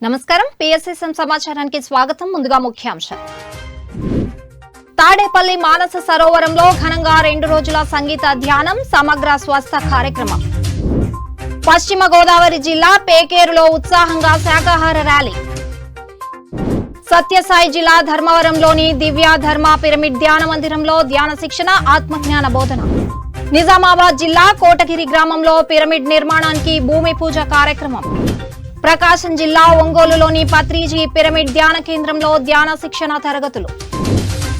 నమస్కారం పిఎస్ఎస్ఎం సమాచారానికి స్వాగతం. ముందుగా ముఖ్యాంశాలు. తాడేపల్లి మానస సరోవరంలో ఘనంగా 2 రోజుల సంగీత ధ్యానం సమగ్ర స్వస్థ కార్యక్రమం. పశ్చిమ గోదావరి జిల్లా పేకేరులో ఉత్సాహంగా శాకాహార ర్యాలీ. సత్యసాయి జిల్లా ధర్మవరంలోని దివ్య ధర్మ పిరమిడ్ ధ్యాన మందిరంలో ధ్యాన శిక్షణ ఆత్మజ్ఞాన బోధన. నిజామాబాద్ జిల్లా కోటగిరి గ్రామంలో పిరమిడ్ నిర్మాణానికి భూమి పూజ కార్యక్రమం. ప్రకాశం జిల్లా ఒంగోలులోని పత్రిజీ పిరమిడ్ ధ్యాన కేంద్రంలో ధ్యాన శిక్షణ తరగతులు.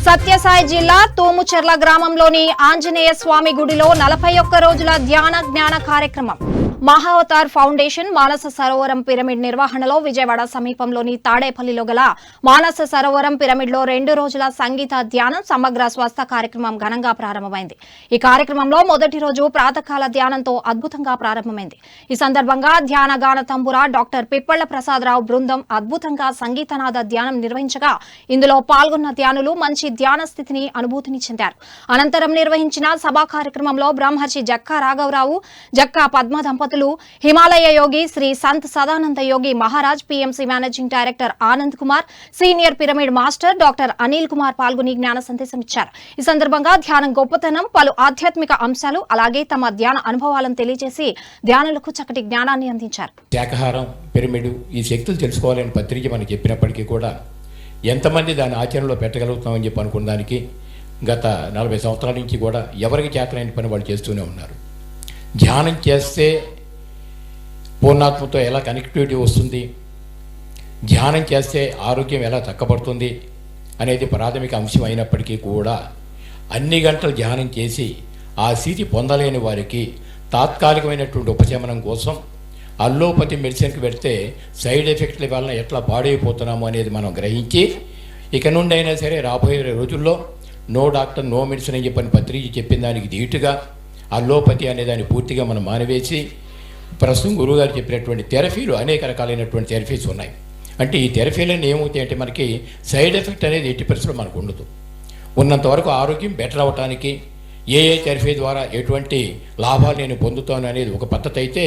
సత్యసాయి జిల్లా తూముచెర్ల గ్రామంలోని ఆంజనేయ స్వామి గుడిలో 41 రోజుల ధ్యాన జ్ఞాన కార్యక్రమం. మహావతార్ ఫౌండేషన్ మానస సరోవరం పిరమిడ్ నిర్వహణలో విజయవాడ సమీపంలోని తాడేపల్లిలో గల మానస సరోవరం పిరమిడ్ లో 2 రోజుల సంగీత ధ్యానం సమగ్ర స్వస్థ కార్యక్రమం ఘనంగా ప్రారంభమైంది. ఈ కార్యక్రమంలో మొదటి రోజు ప్రాతకాల ధ్యానంతో అద్భుతంగా ప్రారంభమైంది. ఈ సందర్భంగా ధ్యాన గాన తంబుర డాక్టర్ పిప్పళ్ల ప్రసాదరావు బృందం అద్భుతంగా సంగీతనాద ధ్యానం నిర్వహించగా ఇందులో పాల్గొన్న ధ్యానులు మంచి ధ్యాన స్థితిని అనుభూతిని చెందారు. అనంతరం నిర్వహించిన సభా కార్యక్రమంలో బ్రహ్మర్షి జక్కా రాఘవరావు, జక్కా పద్మ దంపతులు, Himalaya Yogi Shri Sant Sadananda Yogi Maharaj, PMC managing director Anand Kumar, senior pyramid master doctor Anil Kumar పాల్గొని జ్ఞాన సందేశం ఇచ్చారు. ఈ సందర్భంగా ధ్యానం గొప్పతనం, పలు ఆధ్యాత్మిక అంశాలు, అలాగే తమ ధ్యాన అనుభవాలను తెలియజేసి ధ్యానులకు చక్కటి జ్ఞానాన్ని అందించారు. శాకాహారం పిరమిడ్ ఈ శక్తులు తెలుసుకోవాలని పత్రిక మనకి చెప్పినప్పటికీ కూడా ఎంతమంది దాని ఆచరణలో పెట్టగలుగుతామని చెప్పి అనుకున్న దానికి గత 40 సంవత్సరాల నుంచి కూడా ఎవరికి చేతనైన పని వాళ్ళు చేస్తూనే ఉన్నారు. ధ్యానం చేస్తే పూర్ణాత్మతో ఎలా కనెక్టివిటీ వస్తుంది, ధ్యానం చేస్తే ఆరోగ్యం ఎలా చక్కబడుతుంది అనేది ప్రాథమిక అంశం అయినప్పటికీ కూడా అన్ని గంటలు ధ్యానం చేసి ఆ స్థితి పొందలేని వారికి తాత్కాలికమైనటువంటి ఉపశమనం కోసం అల్లోపతి మెడిసిన్కి పెడితే సైడ్ ఎఫెక్ట్ల వలన ఎట్లా పాడైపోతున్నాము అనేది మనం గ్రహించి ఇక నుండి అయినా సరే రాబోయే రోజుల్లో నో డాక్టర్ నో మెడిసిన్ అని చెప్పని పత్రిక చెప్పిన దానికి ధీటుగా అల్లోపతి అనే దాన్ని పూర్తిగా మనం మానివేసి ప్రస్తుతం గురువుగారు చెప్పినటువంటి థెరపీలు అనేక రకాలైనటువంటి థెరపీస్ ఉన్నాయి. అంటే ఈ థెరపీలన్నీ ఏమవుతాయి అంటే మనకి సైడ్ ఎఫెక్ట్ అనేది 80% మనకు ఉండదు. ఉన్నంతవరకు ఆరోగ్యం బెటర్ అవ్వటానికి ఏ థెరపీ ద్వారా ఎటువంటి లాభాలు నేను పొందుతాను అనేది ఒక పద్ధతి అయితే,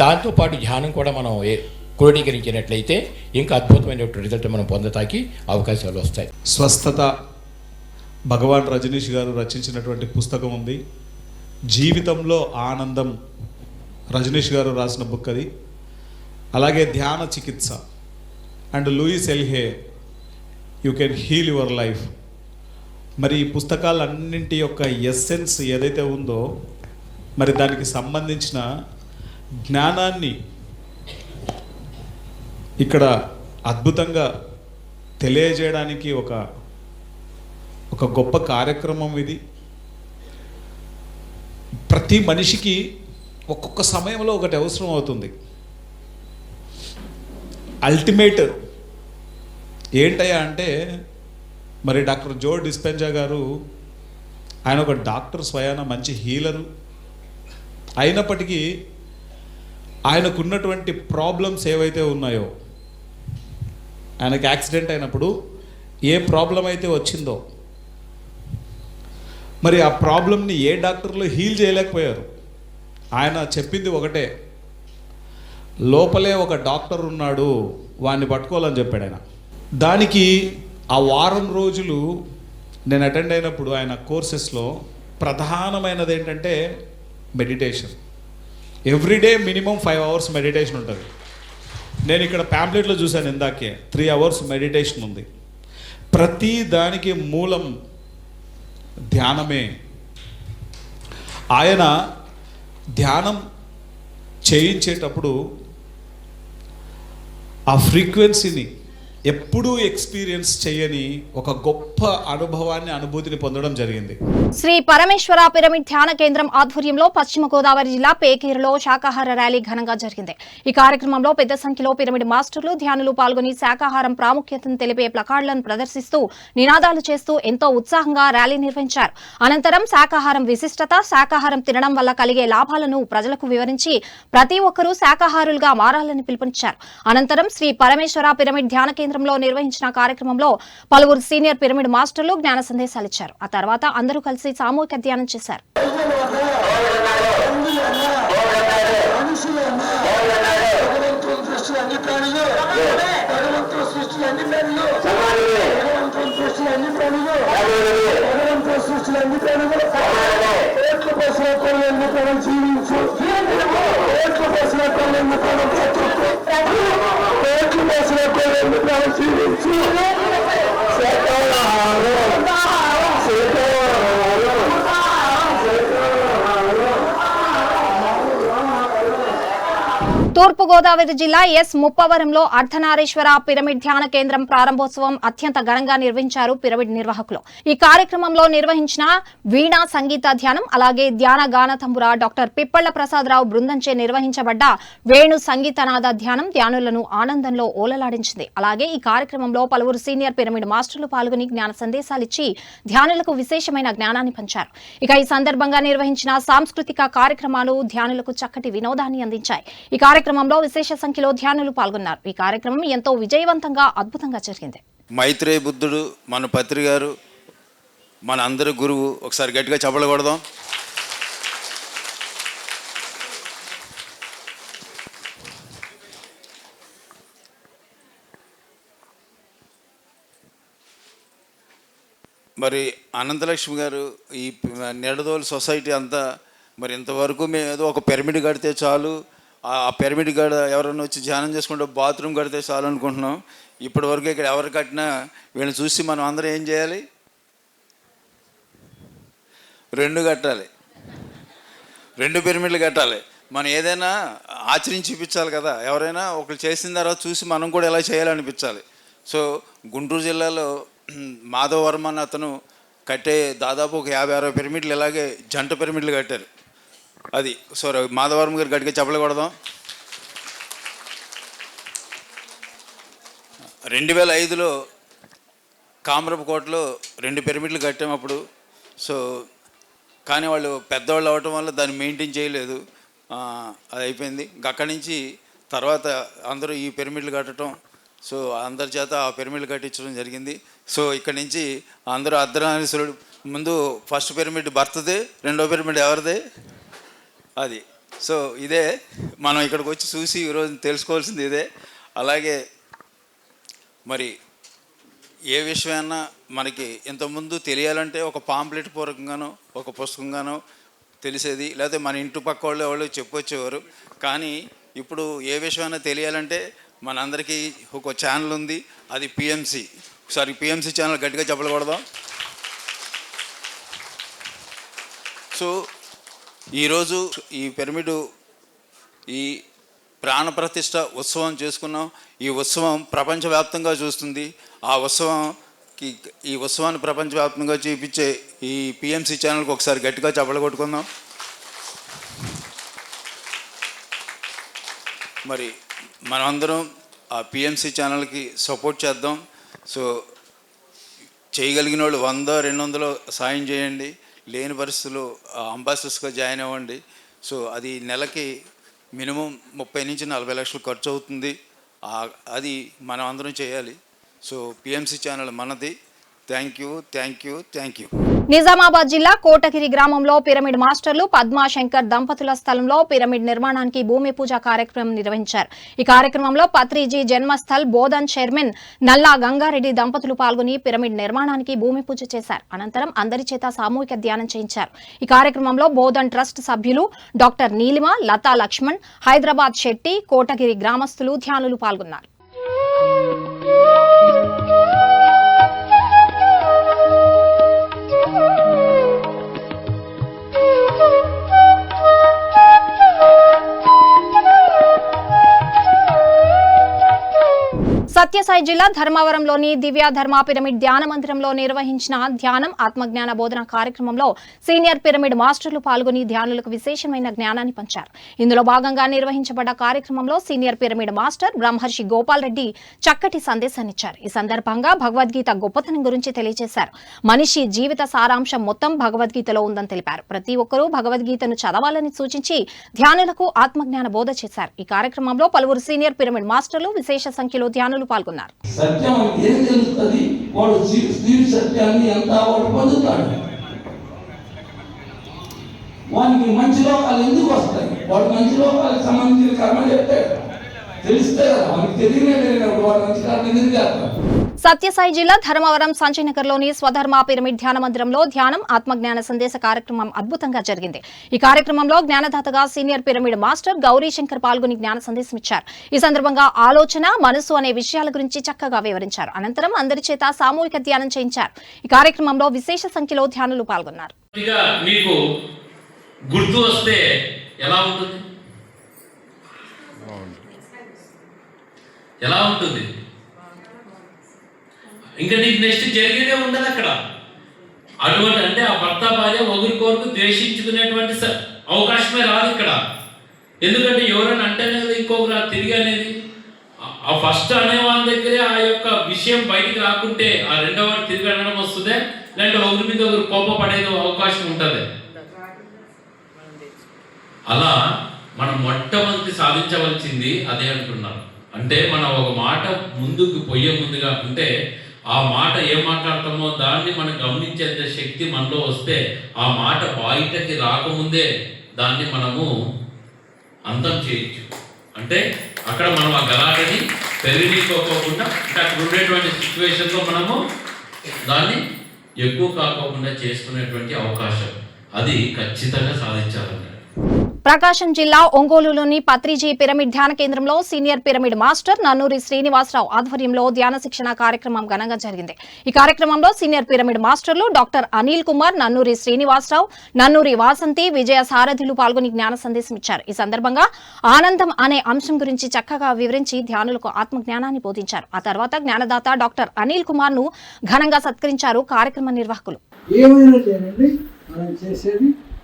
దాంతోపాటు ధ్యానం కూడా మనం క్రోడీకరించినట్లయితే ఇంకా అద్భుతమైనటువంటి రిజల్ట్ మనం పొందటానికి అవకాశాలు వస్తాయి. స్వస్థత భగవాన్ రజనీష్ గారు రచించినటువంటి పుస్తకం ఉంది, జీవితంలో ఆనందం. రజనీష్ గారు రాసిన బుక్ అది. అలాగే ధ్యాన చికిత్స and Louise L Hay you can heal your life. మరి ఈ పుస్తకాలన్నింటి యొక్క ఎస్సెన్స్ ఏదైతే ఉందో మరి దానికి సంబంధించిన జ్ఞానాన్ని ఇక్కడ అద్భుతంగా తెలియజేయడానికి ఒక గొప్ప కార్యక్రమం ఇది. ప్రతి మనిషికి ఒక్కొక్క సమయంలో ఒకటి అవసరం అవుతుంది. అల్టిమేట్ ఏంటయ్యా అంటే మరి డాక్టర్ జో డిస్పెన్జా గారు, ఆయన ఒక డాక్టర్, స్వయాన మంచి హీలరు అయినప్పటికీ ఆయనకున్నటువంటి ప్రాబ్లమ్స్ ఏవైతే ఉన్నాయో, ఆయనకు యాక్సిడెంట్ అయినప్పుడు ఏ ప్రాబ్లం అయితే వచ్చిందో మరి ఆ ప్రాబ్లంని ఏ డాక్టర్లు హీల్ చేయలేకపోయారు. ఆయన చెప్పింది ఒకటే, లోపలే ఒక డాక్టర్ ఉన్నాడు, వాడిని పట్టుకోవాలని చెప్పాడు ఆయన. దానికి ఆ వారం రోజులు నేను అటెండ్ అయినప్పుడు ఆయన కోర్సెస్లో ప్రధానమైనది ఏంటంటే meditation. Everyday minimum 5 hours meditation ఉంటుంది. నేను ఇక్కడ ప్యాంప్లెట్లో చూశాను ఇందాకే 3 hours మెడిటేషన్ ఉంది. ప్రతి దానికి మూలం ధ్యానమే. ఆయన ధ్యానం చేయించేటప్పుడు ఆ ఫ్రీక్వెన్సీని ఎప్పుడూ ఎక్స్పీరియన్స్ చేయని ఒక గొప్ప అనుభూతిని పొందడం జరిగింది. శ్రీ పరమేశ్వర పిరమిడ్ ధ్యాన కేంద్రం ఆధ్వర్యంలో పశ్చిమ గోదావరి జిల్లా పేకేరులో శాకాహార ర్యాలీ ఘనంగా జరిగింది. ఈ కార్యక్రమంలో పెద్ద సంఖ్యలో పిరమిడ్ మాస్టర్లు, ధ్యానులు పాల్గొని శాకాహారం ప్రాముఖ్యతను తెలిపే ప్లకార్డులను ప్రదర్శిస్తూ నినాదాలు చేస్తూ ఎంతో ఉత్సాహంగా ర్యాలీ నిర్వహించారు. అనంతరం శాకాహారం విశిష్టత, శాకాహారం తినడం వల్ల కలిగే లాభాలను ప్రజలకు వివరించి ప్రతి ఒక్కరూ శాకాహారులుగా మారాలని పిలుపునిచ్చారు. అనంతరం శ్రీ పరమేశ్వర పిరమిడ్ ధ్యాన కేంద్రంలో నిర్వహించిన కార్యక్రమంలో పలువురు సీనియర్ పిరమిడ్ మాస్టర్లు జ్ఞాన సందేశాలు ఇచ్చారు. ఆ తర్వాత అందరూ కలిసి సామూహిక ధ్యానం చేశారు. మనుషులు తూర్పుగోదావరి జిల్లా ఎస్ ముప్పవరంలో అర్ధనారీశ్వర పిరమిడ్ ధ్యాన కేంద్రం ప్రారంభోత్సవం అత్యంత ఘనంగా నిర్వహించారు పిరమిడ్ నిర్వాహకులు. ఈ కార్యక్రమంలో నిర్వహించిన వీణా సంగీత ధ్యానం, అలాగే ధ్యాన గాన తంబుర డాక్టర్ పిప్పళ్ల ప్రసాదరావు బృందంచే నిర్వహించబడ్డ వేణు సంగీతనాద ధ్యానం ధ్యానులను ఆనందంలో ఓలలాడించింది. అలాగే ఈ కార్యక్రమంలో పలువురు సీనియర్ పిరమిడ్ మాస్టర్లు పాల్గొని జ్ఞాన సందేశాలిచ్చి ధ్యానులకు విశేషమైన జ్ఞానాన్ని పంచారు. ఇక ఈ సందర్భంగా నిర్వహించిన సాంస్కృతిక కార్యక్రమాలు ధ్యానులకు చక్కటి వినోదాన్ని అందించాయి. ఈ కార్యక్రమంలో విశేష సంఖ్యలో ధ్యానులు పాల్గొన్నారు. ఈ కార్యక్రమం ఎంతో విజయవంతంగా అద్భుతంగా జరిగింది. మైత్రేయ బుద్ధుడు మన పత్రి గారు మన అందరి గురువు. ఒకసారి గట్టిగా చప్పట్లు కొడదాం. మరి అనంతలక్ష్మి గారు ఈ నిడదోలు సొసైటీ అంతా మరి ఇంతవరకు మేము ఏదో ఒక పిరమిడ్ కడితే చాలు, ఆ పిరమిడ్ గడ ఎవరైనా వచ్చి ధ్యానం చేసుకుంటే బాత్రూమ్ కడితే చాలు అనుకుంటున్నాం. ఇప్పటి వరకు ఇక్కడ ఎవరు కట్టినా వీళ్ళని చూసి మనం అందరం ఏం చేయాలి? 2 కట్టాలి, 2 పిరమిడ్లు కట్టాలి. మనం ఏదైనా ఆచరించి చూపించాలి కదా. ఎవరైనా ఒకరు చేసిన తర్వాత చూసి మనం కూడా ఎలా చేయాలనిపించాలి. సో గుంటూరు జిల్లాలో మాధవవర్మ అని అతను కట్టే దాదాపు ఒక 50-60 పిరమిడ్లు ఇలాగే జంట పిరమిడ్లు కట్టారు. అది సో మాధవవర్మ గారు గట్టిగా చప్పట్లు కొడదాం. 2005లో కామరపుకోటలో 2 పిరమిడ్లు కట్టామప్పుడు. సో కానీ వాళ్ళు పెద్దవాళ్ళు అవ్వటం వల్ల దాన్ని మెయింటైన్ చేయలేదు, అది అయిపోయింది. అక్కడి నుంచి తర్వాత అందరూ ఈ పిరమిడ్లు కట్టడం, సో అందరి చేత ఆ పిరమిడ్లు కట్టించడం జరిగింది. సో ఇక్కడి నుంచి అందరూ అర్ధనారీశ్వరుడు ముందు ఫస్ట్ పిరమిడ్ భర్తదే, 2వ పిరమిడ్ ఎవరిదే అది. సో ఇదే మనం ఇక్కడికి వచ్చి చూసి ఈరోజు తెలుసుకోవాల్సింది ఇదే. అలాగే మరి ఏ విషయమైనా మనకి ఇంతకుముందు తెలియాలంటే ఒక పాంప్లెట్ పూర్వకంగానో ఒక పుస్తకంగానో తెలిసేది, లేకపోతే మన ఇంటి పక్క వాళ్ళు చెప్పొచ్చేవారు. కానీ ఇప్పుడు ఏ విషయమైనా తెలియాలంటే మనందరికీ ఒక ఛానల్ ఉంది, అది పిఎంసి. ఒకసారి పిఎంసి ఛానల్ గట్టిగా చప్పట్లు కొడదాం. సో ఈరోజు ఈ పిరమిడ్ ఈ ప్రాణప్రతిష్ఠ ఉత్సవం చేసుకున్నాం. ఈ ఉత్సవం ప్రపంచవ్యాప్తంగా చూస్తుంది. ఈ ఉత్సవాన్ని ప్రపంచవ్యాప్తంగా చూపించే ఈ పిఎంసి ఛానల్కి ఒకసారి గట్టిగా చప్పట్లు కొట్టుకుందాం. మరి మనమందరం ఆ పిఎంసి ఛానల్కి సపోర్ట్ చేద్దాం. సో చేయగలిగిన వాళ్ళు 100-200 సాయం చేయండి. లేని పరిస్థితుల్లో అంబాసిడర్స్గా జాయిన్ అవ్వండి. సో అది నెలకి మినిమం 30 నుంచి 40 లక్షలు ఖర్చు అవుతుంది. అది మనం అందరం చేయాలి. సో పిఎంసి ఛానల్ మనది. Thank you. నిజామాబాద్ జిల్లా కోటగిరి గ్రామంలో పిరమిడ్ మాస్టర్లు పద్మా శంకర్ దంపతుల స్థలంలో పిరమిడ్ నిర్మాణానికి భూమి పూజ కార్యక్రమం నిర్వహించారు. ఈ కార్యక్రమంలో పత్రిజీ జన్మస్థల్ బోధన్ చైర్మన్ నల్లా గంగారెడ్డి దంపతులు పాల్గొని పిరమిడ్ నిర్మాణానికి భూమి పూజ చేశారు. అనంతరం అందరి చేత సామూహిక ధ్యానం చేయించారు. ఈ కార్యక్రమంలో బోధన్ ట్రస్ట్ సభ్యులు డాక్టర్ నీలిమ, లతా లక్ష్మణ్, హైదరాబాద్ శెట్టి, కోటగిరి గ్రామస్తులు, ధ్యానులు పాల్గొన్నారు. సత్యసాయి జిల్లా ధర్మవరంలోని దివ్య ధర్మ పిరమిడ్ ధ్యాన మందిరంలో నిర్వహించిన ధ్యానం ఆత్మజ్ఞాన బోధన కార్యక్రమంలో సీనియర్ పిరమిడ్ మాస్టర్లు పాల్గొని ధ్యానులకు విశేషమైన జ్ఞానాన్ని పంచారు. ఇందులో భాగంగా నిర్వహించబడ్డ కార్యక్రమంలో సీనియర్ పిరమిడ్ మాస్టర్ బ్రహ్మర్షి గోపాల్ రెడ్డి చక్కటి సందేశాన్నిచ్చారు. ఈ సందర్భంగా భగవద్గీత గొప్పతనం గురించి తెలియజేశారు. మనిషి జీవిత సారాంశం మొత్తం భగవద్గీతలో ఉందని తెలిపారు. ప్రతి ఒక్కరూ భగవద్గీతను చదవాలని సూచించి ధ్యానులకు ఆత్మజ్ఞాన బోధ చేశారు. ఈ కార్యక్రమంలో పలువురు సీనియర్ పిరమిడ్ మాస్టర్లు, విశేష సంఖ్యలో ధ్యానులు పాల్గొన్నారు. సత్యం ఏం తెలుస్తుంది? వాడు స్థిర సత్యాన్ని ఎంత వాడు పొందుతాడు. వానికి మంచి లోకాలు ఎందుకు వస్తాయి? వాడు మంచి లోకాలకు సంబంధించిన కర్మ చెప్తాడు. తెలిస్తే కదా, మనకి తెలియలేదు వాటి మంచి కారణం ఎందుకు చేస్తారు. సత్యసాయి జిల్లా ధర్మవరం సంజయనగర్లోని స్వధర్మ పిరమిడ్ ధ్యాన మందిరంలో ధ్యానం ఆత్మజ్ఞాన సందేశ కార్యక్రమం అద్భుతంగా జరిగింది. ఈ కార్యక్రమంలో జ్ఞానదాతగా సీనియర్ పిరమిడ్ మాస్టర్ గౌరీశంకర్ పాల్గొని జ్ఞాన సందేశం ఇచ్చారు. ఈ సందర్భంగా ఆలోచన, మనసు అనే విషయాల గురించి చక్కగా వివరించారు. అనంతరం అందరి చేత సామూహిక ధ్యానం చేయించారు. ఈ కార్యక్రమంలో విశేష సంఖ్యలో ధ్యానులు పాల్గొన్నారు. మీకు గుర్తు వస్తే ఎలా ఉంటుంది? ఎలా ఉంటుంది? ఇంకా నీకు నెక్స్ట్ జరిగేదే ఉండదు అక్కడ. అటువంటి అంటే ఆ భర్త భార్య ఒకరికొరకు ద్వేషించుకునేటువంటి అవకాశమే రాదు ఇక్కడ. ఎందుకంటే ఎవరైనా అంటేనే కదా ఇంకొకరు తిరిగి అనేది. ఆ ఫస్ట్ అనే వాళ్ళ దగ్గరే ఆ యొక్క విషయం బయటికి రాకుంటే ఆ రెండవ వాడు తిరిగి అనడం వస్తుందే, లేదంటే ఒకరి మీద ఒకరు కోపపడేది అవకాశం ఉంటుంది. అలా మనం మొట్టమొదటి సాధించవలసింది అదే అంటున్నారు. అంటే మనం ఒక మాట ముందుకు పోయే ముందుగా అంటే ఆ మాట ఏం మాట్లాడతామో దాన్ని మనం గమనించేంత శక్తి మనలో వస్తే ఆ మాట బయటకి రాకముందే దాన్ని మనము అంతం చేయొచ్చు. అంటే అక్కడ మనం ఆ గలాటని పెరిగిపోకోకుండా అంటే అక్కడ ఉండేటువంటి సిచ్యువేషన్లో మనము దాన్ని ఎక్కువ కాకోకుండా చేసుకునేటువంటి అవకాశం అది ఖచ్చితంగా సాధించాలన్నారు. ప్రకాశం జిల్లా ఒంగోలులోని పత్రిజీ పిరమిడ్ ధ్యాన కేంద్రంలో senior pyramid master Nannuri Srinivasarao ఆధ్వర్యంలో ధ్యాన శిక్షణ కార్యక్రమం ఘనంగా జరిగింది. ఈ కార్యక్రమంలో సీనియర్ పిరమిడ్ మాస్టర్లు డాక్టర్ అనిల్ కుమార్, నన్నూరి శ్రీనివాసరావు, నన్నూరి వాసంతి, విజయ సారథులు పాల్గొని జ్ఞాన సందేశం ఇచ్చారు. ఈ సందర్భంగా ఆనందం అనే అంశం గురించి చక్కగా వివరించి ధ్యానులకు ఆత్మజ్ఞానాన్ని బోధించారు. ఆ తర్వాత జ్ఞానదాత డాక్టర్ అనిల్ కుమార్ ను ఘనంగా సత్కరించారు కార్యక్రమ నిర్వాహకులు.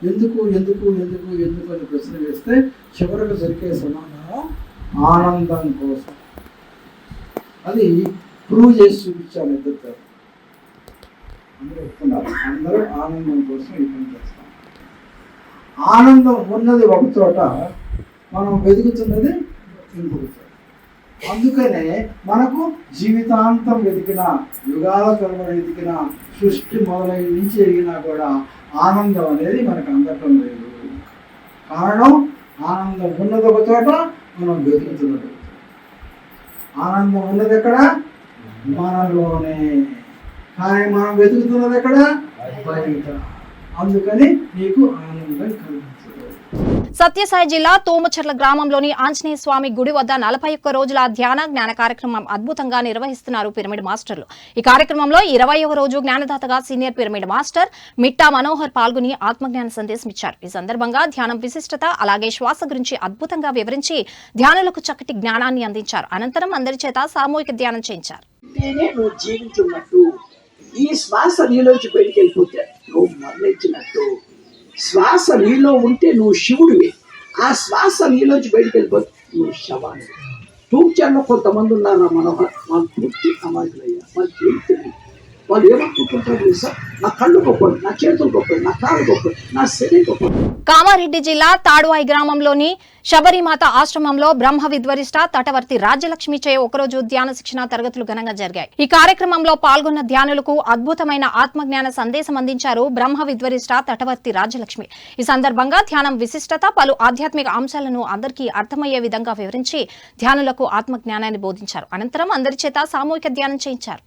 ఎందుకు ఎందుకు ఎందుకు ఎందుకు అని ప్రశ్న వేస్తే చివరకు దొరికే సమాధానం ఆనందం కోసం. అది ప్రూవ్ చేసి చూపించాను. ఇద్దరు అందరూ చెప్తున్నారు, అందరూ ఆనందం కోసం ఈ పని చేస్తాం. ఆనందం ఉన్నది ఒక చోట, మనం వెతుకుతున్నది ఇంకొక చోట. అందుకనే మనకు జీవితాంతం వెతికిన, యుగాల తరబడి వెతికిన, సృష్టి మొదలైన నుంచి ఎదిగినా కూడా ఆనందం అనేది మనకు అందటం లేదు. కారణం ఆనందం ఉన్నది ఒక చోట, మనం వెతుకుతున్నది. ఆనందం ఉన్నది ఎక్కడ? మనలోనే. కానీ మనం వెతుకుతున్నది ఎక్కడ? బయట. అందుకని నీకు ఆనందం కలిగించదు. సత్యసాయి జిల్లా తోమచర్ల గ్రామంలోని ఆంజనేయ స్వామి గుడి వద్ద 41 రోజుల ధ్యాన జ్ఞాన కార్యక్రమం అద్భుతంగా నిర్వహిస్తున్నారు పిరమిడ్ మాస్టర్లు. ఈ కార్యక్రమంలో 20వ రోజు జ్ఞానదాతగా senior pyramid master Mitta Manohar పాల్గొని ఆత్మజ్ఞాన సందేశం ఇచ్చారు. ఈ సందర్భంగా ధ్యానం విశిష్టత అలాగే శ్వాస గురించి అద్భుతంగా వివరించి ధ్యానులకు చక్కటి జ్ఞానాన్ని అందించారు. అనంతరం అందరి చేత సామూహిక ధ్యానం చేయించారు. ఈ శ్వాస నీలోంచి బయటికి వెళ్ళిపోతే నువ్వు మరణించినట్టు. శ్వాస నీలో ఉంటే నువ్వు శివుడివి. ఆ శ్వాస నీలోంచి బయటికి వెళ్ళిపోతే నువ్వు శవాన్ని. టూచర్లో కొంతమంది ఉన్నారు మనోహర్, వాళ్ళు పూర్తి అమాయకులయ్యా. వాళ్ళకి ఏం తెలియదు. వాళ్ళు ఏమనుకుంటుంటారు తెలుసా? నా కళ్ళు గొప్పది, నా చేతులు గొప్పది, నా కాళ్ళు గొప్పది, నా శరీరం గొప్పది. కామారెడ్డి జిల్లా తాడువాయి గ్రామంలోని శబరిమాత ఆశ్రమంలో బ్రహ్మ విద్వరిష్ట తటవర్తి రాజ్యలక్ష్మి చే ఒకరోజు ధ్యాన శిక్షణ తరగతులు ఘనంగా జరిగాయి. ఈ కార్యక్రమంలో పాల్గొన్న ధ్యానులకు అద్భుతమైన ఆత్మజ్ఞాన సందేశం అందించారు బ్రహ్మ విద్వరిష్ట తటవర్తి రాజ్యలక్ష్మి. ఈ సందర్భంగా ధ్యానం విశిష్టత, పలు ఆధ్యాత్మిక అంశాలను అందరికీ అర్థమయ్యే విధంగా వివరించి ధ్యానులకు ఆత్మజ్ఞానాన్ని బోధించారు. అనంతరం అందరి చేత సామూహిక ధ్యానం చేయించారు.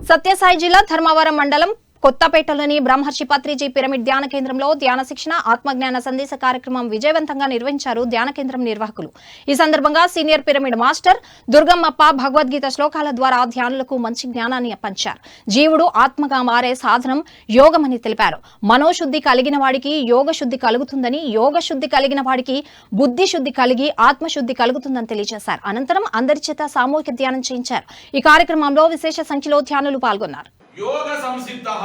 సత్యసాయి జిల్లా ధర్మవరం మండలం కొత్తపేటలోని బ్రహ్మర్షి పత్రిజీ పిరమిడ్ ధ్యాన కేంద్రంలో ధ్యాన శిక్షణ ఆత్మజ్ఞాన సందేశ కార్యక్రమం విజయవంతంగా నిర్వహించారు ధ్యాన కేంద్రం నిర్వాహకులు. ఈ సందర్భంగా సీనియర్ పిరమిడ్ మాస్టర్ దుర్గమ్మప్ప భగవద్గీత శ్లోకాల ద్వారా ధ్యానులకు మంచి జ్ఞానాన్ని పంచారు. జీవుడు ఆత్మగా మారే సాధనం యోగమని తెలిపారు. మనోశుద్ధి కలిగిన వాడికి యోగ శుద్ధి కలుగుతుందని, యోగ శుద్ధి కలిగిన వాడికి బుద్ధి శుద్ధి కలిగి ఆత్మశుద్ధి కలుగుతుందని తెలియజేశారు. అనంతరం అందరి చేత సామూహిక ధ్యానం చేయించారు. ఈ కార్యక్రమంలో విశేష సంఖ్యలో ధ్యానులు పాల్గొన్నారు. యోగ సంసిద్ధః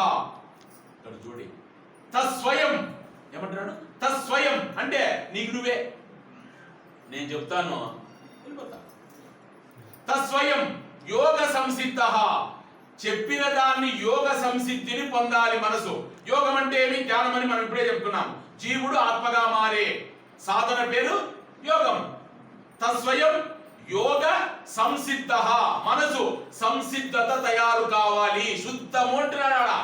చూడి తస్వయం ఏమంటున్నాడు? తస్వయం అంటే నీకు నువ్వే. నేను చెప్తాను, తస్వయం యోగ సంసిద్ధః. చెప్పిన దాన్ని యోగ సంసిద్ధిని పొందాలి మనసు. యోగం అంటే ఏమి? ధ్యానం అని మనం ఇప్పుడే చెప్తున్నాం. జీవుడు ఆత్మగా మారే సాధన పేరు యోగం. తస్వయం యోగ సంసిద్ధ, మనసు సంసిద్ధత తయారు కావాలి. శుద్ధము అంటున్నాడా?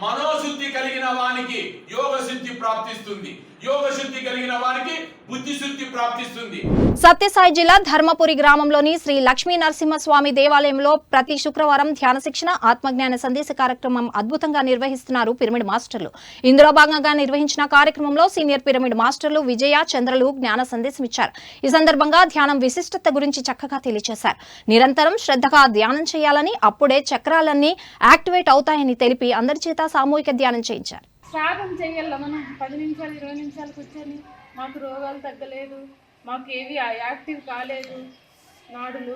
మనోశుద్ధి కలిగిన వానికి యోగ శుద్ధి ప్రాప్తిస్తుంది, యోగ శుద్ధి కలిగిన వానికి బుద్ధి శుద్ధి ప్రాప్తిస్తుంది. సత్యసాయి జిల్లా ధర్మపురి గ్రామంలోని శ్రీ లక్ష్మీ నరసింహస్వామి దేవాలయంలో ప్రతి శుక్రవారం ధ్యాన శిక్షణ ఆత్మజ్ఞాన సందేశ కార్యక్రమం అద్భుతంగా నిర్వహిస్తున్నారు పిరమిడ్ మాస్టర్లు. ఇందులో భాగంగా నిర్వహించిన కార్యక్రమంలో సీనియర్ పిరమిడ్ మాస్టర్లు విజయ, చంద్రలు జ్ఞాన సందేశం ఇచ్చారు. ఈ సందర్భంగా ధ్యానం విశిష్టత గురించి చక్కగా తెలియజేశారు. నిరంతరం శ్రద్ధగా ధ్యానం చేయాలని, అప్పుడే చక్రాలన్నీ యాక్టివేట్ అవుతాయని తెలిపి అందరి చేత సామూహిక ధ్యానం చేయించారు. సాధన చేయాల మనం 10 నిమిషాలు 20 నిమిషాలు కూర్చొని మాకు రోగాలు తగ్గలేదు, మాకు ఏవి యాక్టివ్ కాలేదు నాడులు,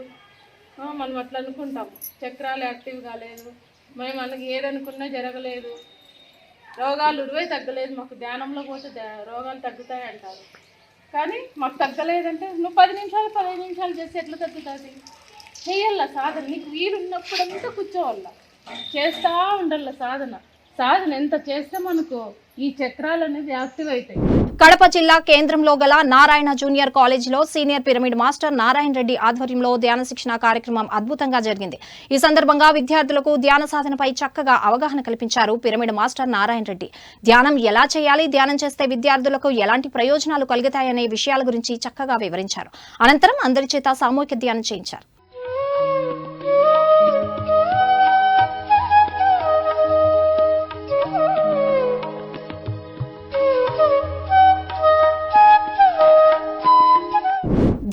మనం అట్లా అనుకుంటాం. చక్రాలు యాక్టివ్ కాలేదు, మేము మనకి ఏదనుకున్నా జరగలేదు, రోగాలు 20 తగ్గలేదు, మాకు ధ్యానంలో పోతే రోగాలు తగ్గుతాయి అంటారు. కానీ మాకు తగ్గలేదంటే నువ్వు 10 నిమిషాలు 15 నిమిషాలు చేస్తే ఎట్లా తగ్గుతుంది? చేయాల సాధన, నీకు వీలున్నప్పుడంతా కూర్చోవాల, చేస్తూ ఉండాల సాధన. సాధన ఎంత చేస్తే మనకు ఈ చక్రాలు అనేది యాక్టివ్ అవుతాయి. కడప జిల్లా కేంద్రంలో గల నారాయణ జూనియర్ కాలేజీలో senior pyramid master Narayana Reddy ఆధ్వర్యంలో ధ్యాన శిక్షణ కార్యక్రమం అద్భుతంగా జరిగింది. ఈ సందర్భంగా విద్యార్థులకు ధ్యాన సాధనపై చక్కగా అవగాహన కల్పించారు పిరమిడ్ మాస్టర్ నారాయణ రెడ్డి. ధ్యానం ఎలా చేయాలి, ధ్యానం చేస్తే విద్యార్థులకు ఎలాంటి ప్రయోజనాలు కలుగుతాయనే విషయాల గురించి చక్కగా వివరించారు. అనంతరం అందరి చేత సామూహిక ధ్యానం చేయించారు.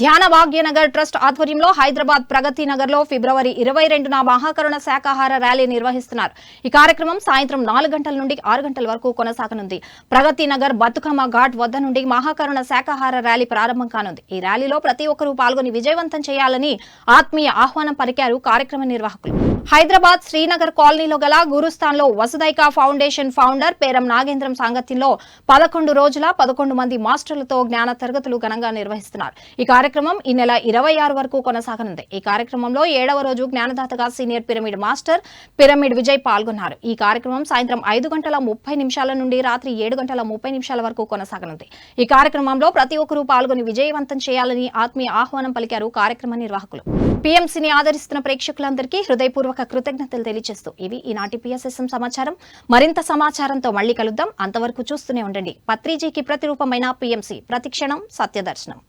ధ్యాన భాగ్యనగర్ ట్రస్ట్ ఆధ్వర్యంలో హైదరాబాద్ ప్రగతి నగర్ లో ఫిబ్రవరి 22న మహాకరుణ శాకాహార ర్యాలీ నిర్వహిస్తున్నారు. ఈ కార్యక్రమం సాయంత్రం 4 గంటల నుండి 6 గంటల వరకు కొనసాగనుంది. ప్రగతి నగర్ బతుకమ్మ ఘాట్ వద్ద నుండి మహాకరుణ శాకాహార ర్యాలీ ప్రారంభం కానుంది. ఈ ర్యాలీలో ప్రతి ఒక్కరూ పాల్గొని విజయవంతం చేయాలని ఆత్మీయ ఆహ్వానం పలికారు కార్యక్రమ నిర్వాహకులు. హైదరాబాద్ శ్రీనగర్ కాలనీలో గల గురుస్థాన్లో వసుదైక ఫౌండేషన్ ఫౌండర్ పేరం నాగేంద్రం సాంగత్యంలో 11 రోజుల 11 మంది మాస్టర్లతో జ్ఞాన తరగతులు ఘనంగా నిర్వహిస్తున్నారు. ఈ కార్యక్రమం ఈ నెల 26 వరకు కొనసాగనుంది. ఈ కార్యక్రమంలో 7వ రోజు జ్ఞానదాతగా senior pyramid master pyramid Vijay పాల్గొన్నారు. ఈ కార్యక్రమం సాయంత్రం 5:30 నుండి రాత్రి 7:30 వరకు కొనసాగనుంది. ఈ కార్యక్రమంలో ప్రతి ఒక్కరూ పాల్గొని విజయవంతం చేయాలని ఆత్మీయ ఆహ్వానం పలికారు కార్యక్రమ నిర్వాహకులు. పీఎంసీని ఆదరిస్తున్న ప్రేక్షకులందరికీ హృదయపూర్వక కృతజ్ఞతలు తెలియజేస్తూ ఇవి ఈనాటి PSSM సమాచారం. మరింత సమాచారంతో మళ్లీ కలుద్దాం. అంతవరకు చూస్తూనే ఉండండి. పత్రిజీకి ప్రతిరూపమైన PMC, ప్రతిక్షణం సత్యదర్శనం.